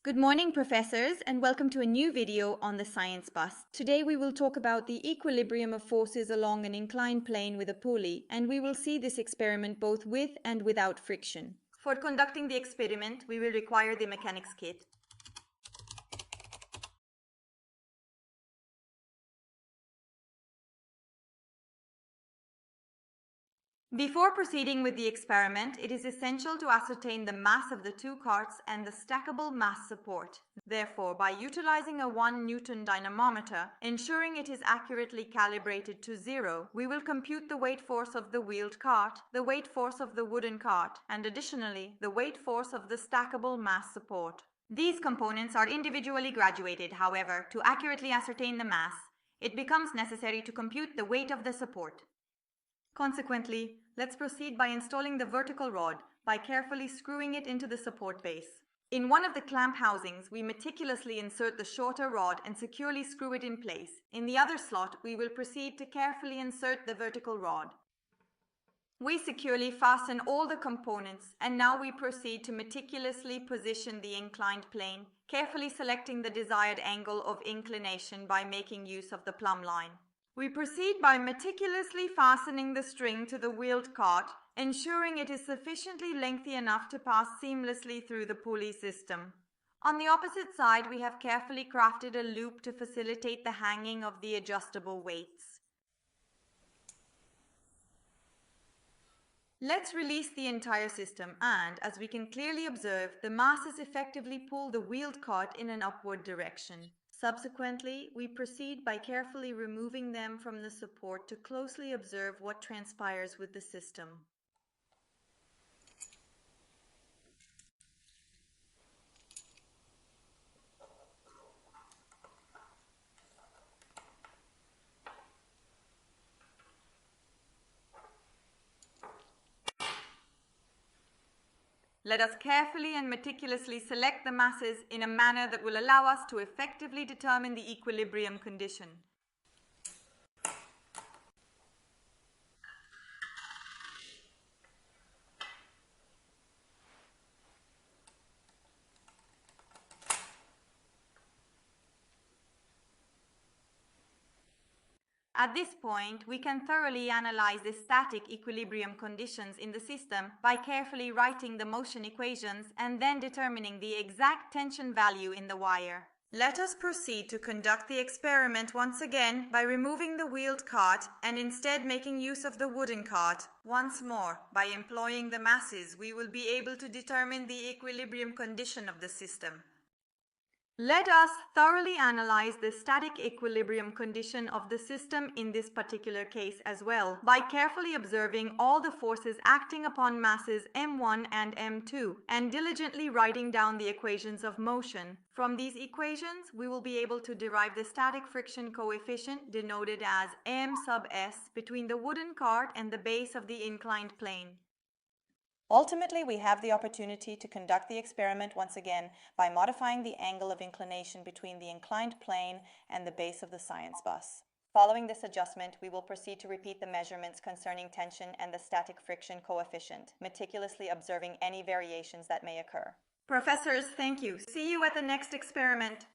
Good morning, professors, and welcome to a new video on the Science Bus. Today we will talk about the equilibrium of forces along an inclined plane with a pulley, and we will see this experiment both with and without friction. For conducting the experiment, we will require the mechanics kit. Before proceeding with the experiment, it is essential to ascertain the mass of the two carts and the stackable mass support. Therefore, by utilizing a 1 Newton dynamometer, ensuring it is accurately calibrated to 0, we will compute the weight force of the wheeled cart, the weight force of the wooden cart, and additionally, the weight force of the stackable mass support. These components are individually graduated, however, to accurately ascertain the mass, it becomes necessary to compute the weight of the support. Consequently, let's proceed by installing the vertical rod by carefully screwing it into the support base. In one of the clamp housings, we meticulously insert the shorter rod and securely screw it in place. In the other slot, we will proceed to carefully insert the vertical rod. We securely fasten all the components, and now we proceed to meticulously position the inclined plane, carefully selecting the desired angle of inclination by making use of the plumb line. We proceed by meticulously fastening the string to the wheeled cart, ensuring it is sufficiently lengthy enough to pass seamlessly through the pulley system. On the opposite side, we have carefully crafted a loop to facilitate the hanging of the adjustable weights. Let's release the entire system and, as we can clearly observe, the masses effectively pull the wheeled cart in an upward direction. Subsequently, we proceed by carefully removing them from the support to closely observe what transpires with the system. Let us carefully and meticulously select the masses in a manner that will allow us to effectively determine the equilibrium condition. At this point, we can thoroughly analyze the static equilibrium conditions in the system by carefully writing the motion equations and then determining the exact tension value in the wire. Let us proceed to conduct the experiment once again by removing the wheeled cart and instead making use of the wooden cart. Once more, by employing the masses, we will be able to determine the equilibrium condition of the system. Let us thoroughly analyze the static equilibrium condition of the system in this particular case as well, by carefully observing all the forces acting upon masses m1 and m2, and diligently writing down the equations of motion. From these equations, we will be able to derive the static friction coefficient, denoted as m sub s, between the wooden cart and the base of the inclined plane. Ultimately, we have the opportunity to conduct the experiment once again by modifying the angle of inclination between the inclined plane and the base of the science bus. Following this adjustment, we will proceed to repeat the measurements concerning tension and the static friction coefficient, meticulously observing any variations that may occur. Professors, thank you. See you at the next experiment.